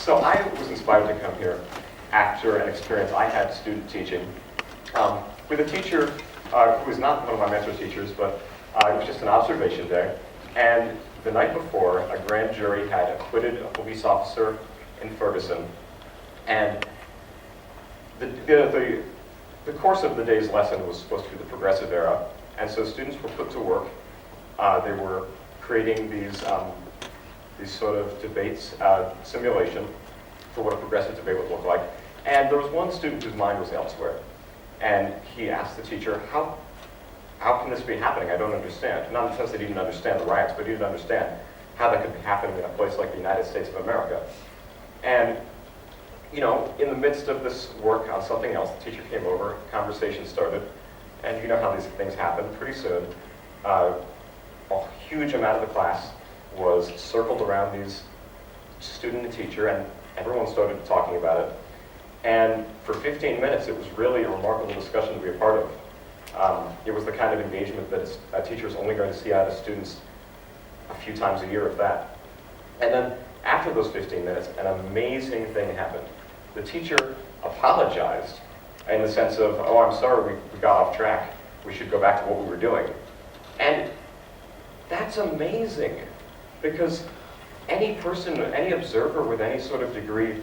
So I was inspired to come here after an experience I had student teaching with a teacher who was not one of my mentor teachers, but it was just an observation day. And the night before, a grand jury had acquitted a police officer in Ferguson. And the course of the day's lesson was supposed to be the progressive era. And so students were put to work. They were creating these sort of debates, simulation for what a progressive debate would look like. And there was one student whose mind was elsewhere. And he asked the teacher, how can this be happening? I don't understand. Not in the sense that he didn't understand the riots, but he didn't understand how that could be happening in a place like the United States of America. And, you know, in the midst of this work on something else, the teacher came over, conversation started, and you know how these things happen. Pretty soon, a huge amount of the class was circled around these student and teacher, and everyone started talking about it. And for 15 minutes, it was really a remarkable discussion to be a part of. It was the kind of engagement that a teacher is only going to see out of students a few times a year, if that. And then after those 15 minutes, an amazing thing happened. The teacher apologized in the sense of, oh, I'm sorry, we got off track. We should go back to what we were doing. And that's amazing, because any person, any observer with any sort of degree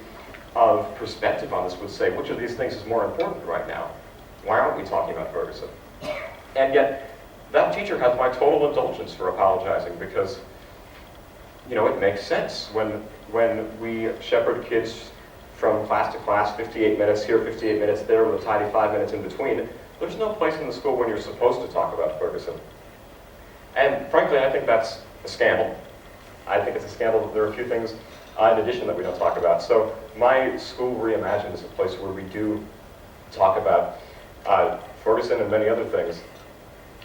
of perspective on this would say, which of these things is more important right now? Why aren't we talking about Ferguson? And yet, that teacher has my total indulgence for apologizing, because, you know, it makes sense. When we shepherd kids from class to class, 58 minutes here, 58 minutes there, with a tidy 5 minutes in between, there's no place in the school when you're supposed to talk about Ferguson. And frankly, I think that's a scandal. I think it's a scandal that there are a few things in addition that we don't talk about. So my school reimagined is a place where we do talk about Ferguson and many other things.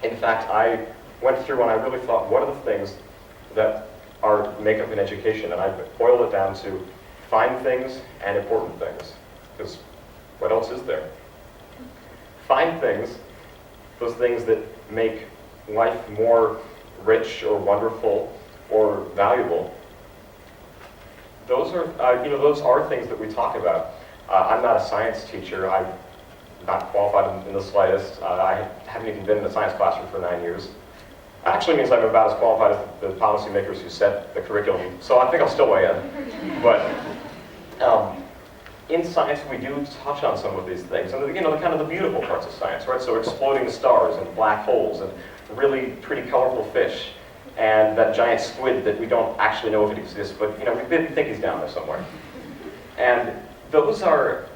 In fact, I went through and I really thought, what are the things that make up an education? And I boiled it down to fine things and important things, because what else is there? Fine things, those things that make life more rich or wonderful or valuable, those are things that we talk about. I'm not a science teacher. I'm not qualified in the slightest. I haven't even been in a science classroom for 9 years. It actually means I'm about as qualified as the policymakers who set the curriculum, so I think I'll still weigh in. But in science, we do touch on some of these things, and the kind of the beautiful parts of science, right? So exploding stars and black holes and really pretty colorful fish, and that giant squid that we don't actually know if it exists, but we think he's down there somewhere. And those are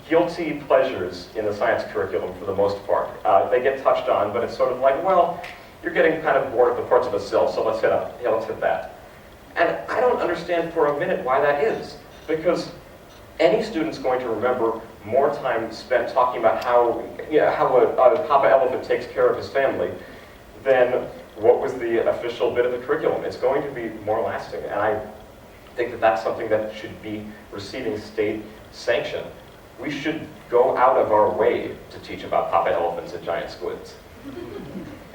guilty pleasures in the science curriculum for the most part. They get touched on, but it's sort of like, well, you're getting kind of bored of the parts of a cell, so let's hit that. And I don't understand for a minute why that is, because any student's going to remember more time spent talking about how a Papa Elephant takes care of his family than what was the official bit of the curriculum. It's going to be more lasting, and I think that that's something that should be receiving state sanction. We should go out of our way to teach about Papa Elephants and giant squids.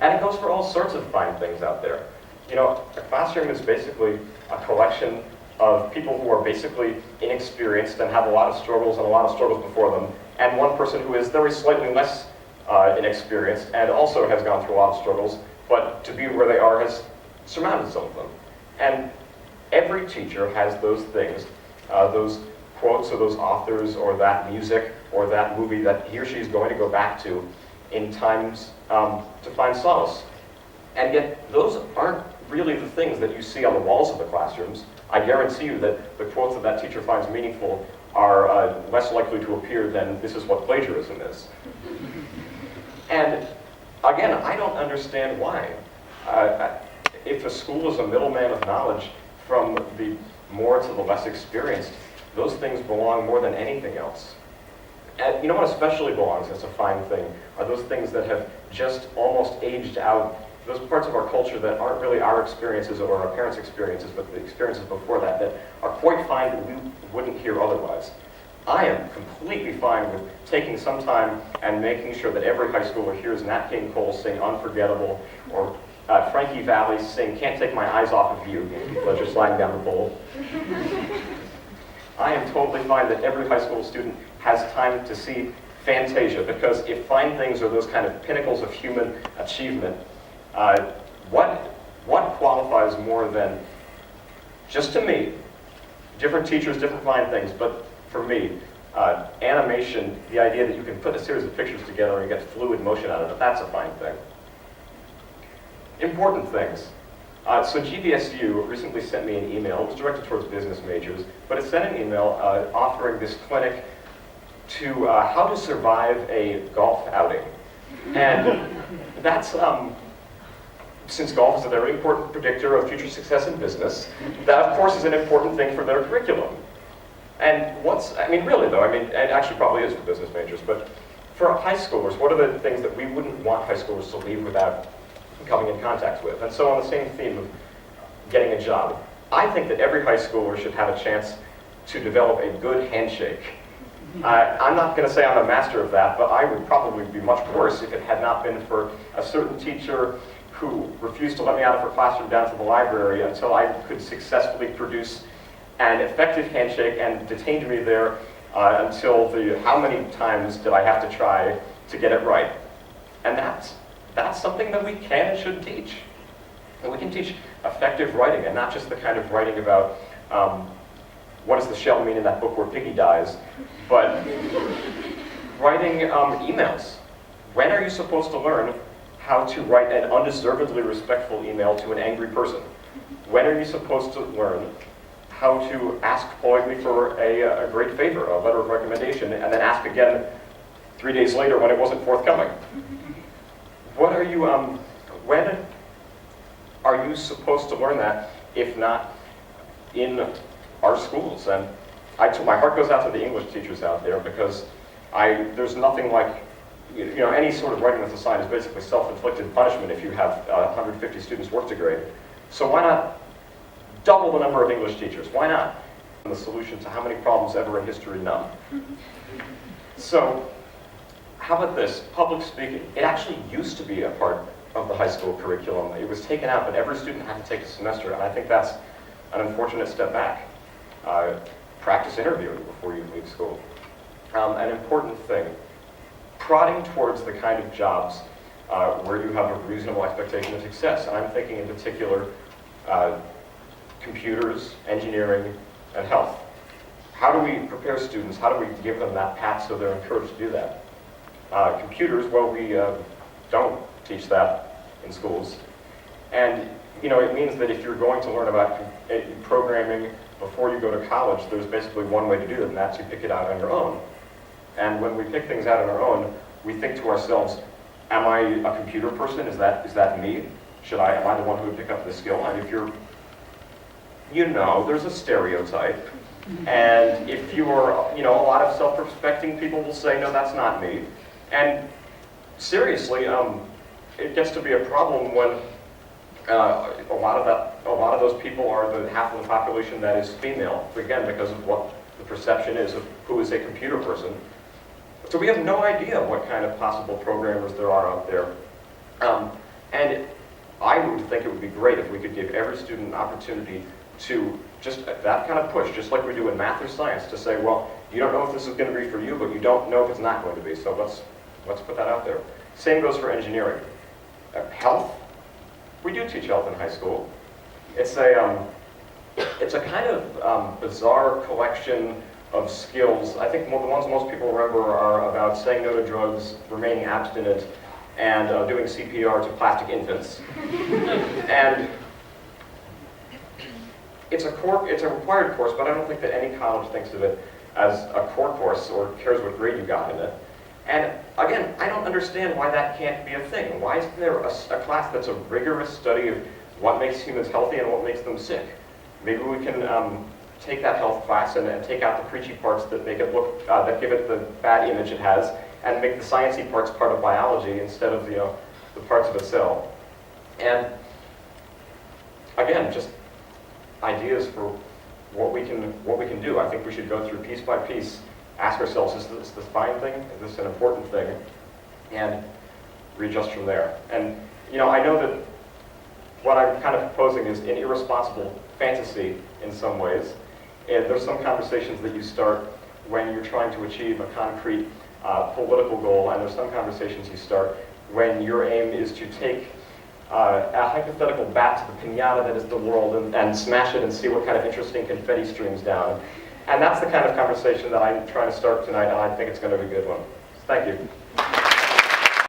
And it goes for all sorts of fine things out there. A classroom is basically a collection of people who are basically inexperienced and have a lot of struggles before them, and one person who is very slightly less inexperienced and also has gone through a lot of struggles, but to be where they are has surmounted some of them. And every teacher has those things, those quotes or those authors or that music or that movie that he or she is going to go back to in times to find solace. And yet those aren't really the things that you see on the walls of the classrooms. I guarantee you that the quotes that teacher finds meaningful are less likely to appear than "this is what plagiarism is." And again, I don't understand why. If a school is a middleman of knowledge from the more to the less experienced, those things belong more than anything else. And you know what especially belongs as a fine thing are those things that have just almost aged out, those parts of our culture that aren't really our experiences or our parents' experiences, but the experiences before that are quite fine that we wouldn't hear otherwise. I am completely fine with taking some time and making sure that every high schooler hears Nat King Cole sing Unforgettable, or Frankie Valli sing Can't Take My Eyes Off of You, while you're sliding down the pole. I am totally fine that every high school student has time to see Fantasia, because if fine things are those kind of pinnacles of human achievement, what qualifies more than, just to me, different teachers, different fine things, but for me, animation, the idea that you can put a series of pictures together and get fluid motion out of it, that's a fine thing. Important things. So GVSU recently sent me an email. It was directed towards business majors, but it sent an email offering this clinic to how to survive a golf outing. And that's, since golf is a very important predictor of future success in business, that of course is an important thing for their curriculum. And really though, it actually probably is for business majors, but for high schoolers, what are the things that we wouldn't want high schoolers to leave without coming in contact with? And so on the same theme of getting a job, I think that every high schooler should have a chance to develop a good handshake. I'm not going to say I'm a master of that, but I would probably be much worse if it had not been for a certain teacher who refused to let me out of her classroom down to the library until I could successfully produce an effective handshake and detained me there until how many times did I have to try to get it right. And that's something that we can and should teach. And we can teach effective writing, and not just the kind of writing about what does the shell mean in that book where Piggy dies, but writing emails. When are you supposed to learn how to write an undeservedly respectful email to an angry person? When are you supposed to learn how to ask politely for a great favor, a letter of recommendation, and then ask again 3 days later when it wasn't forthcoming? When are you supposed to learn that, if not in our schools? And my heart goes out to the English teachers out there, because there's nothing like, any sort of writing that's assigned is basically self-inflicted punishment if you have 150 students work to grade. So why not double the number of English teachers? Why not? The solution to how many problems ever in history? None. So how about this? Public speaking. It actually used to be a part of the high school curriculum. It was taken out, but every student had to take a semester, and I think that's an unfortunate step back. Practice interviewing before you leave school. An important thing. Prodding towards the kind of jobs where you have a reasonable expectation of success. And I'm thinking in particular computers, engineering, and health. How do we prepare students? How do we give them that path so they're encouraged to do that? Computers, well, we don't teach that in schools. And it means that if you're going to learn about programming before you go to college, there's basically one way to do it, and that's you pick it out on your own. And when we pick things out on our own, we think to ourselves, am I a computer person? Is that me? Am I the one who would pick up the skill? And if you're, there's a stereotype. And if you're, a lot of self-respecting people will say, no, that's not me. And seriously, it gets to be a problem when a lot of those people are the half of the population that is female, again, because of what the perception is of who is a computer person. So we have no idea what kind of possible programmers there are out there. And I would think it would be great if we could give every student an opportunity to just that kind of push, just like we do in math or science, to say, well, you don't know if this is going to be for you, but you don't know if it's not going to be, so let's put that out there. Same goes for engineering. Health, we do teach health in high school. It's a kind of bizarre collection of skills. I think the ones most people remember are about saying no to drugs, remaining abstinent, and doing CPR to plastic infants. And it's a required course, but I don't think that any college thinks of it as a core course or cares what grade you got in it. And again, I don't understand why that can't be a thing. Why isn't there a class that's a rigorous study of what makes humans healthy and what makes them sick? Maybe we can take that health class and take out the preachy parts that make it look, that give it the bad image it has, and make the sciencey parts part of biology instead of the parts of a cell. And again, just ideas for what we can do. I think we should go through piece by piece, ask ourselves, is this the fine thing? Is this an important thing? And readjust from there. And I know that what I'm kind of proposing is an irresponsible fantasy in some ways. And there's some conversations that you start when you're trying to achieve a concrete political goal, and there's some conversations you start when your aim is to take a hypothetical bat to the pinata that is the world and smash it and see what kind of interesting confetti streams down. And that's the kind of conversation that I'm trying to start tonight, and I think it's going to be a good one. Thank you.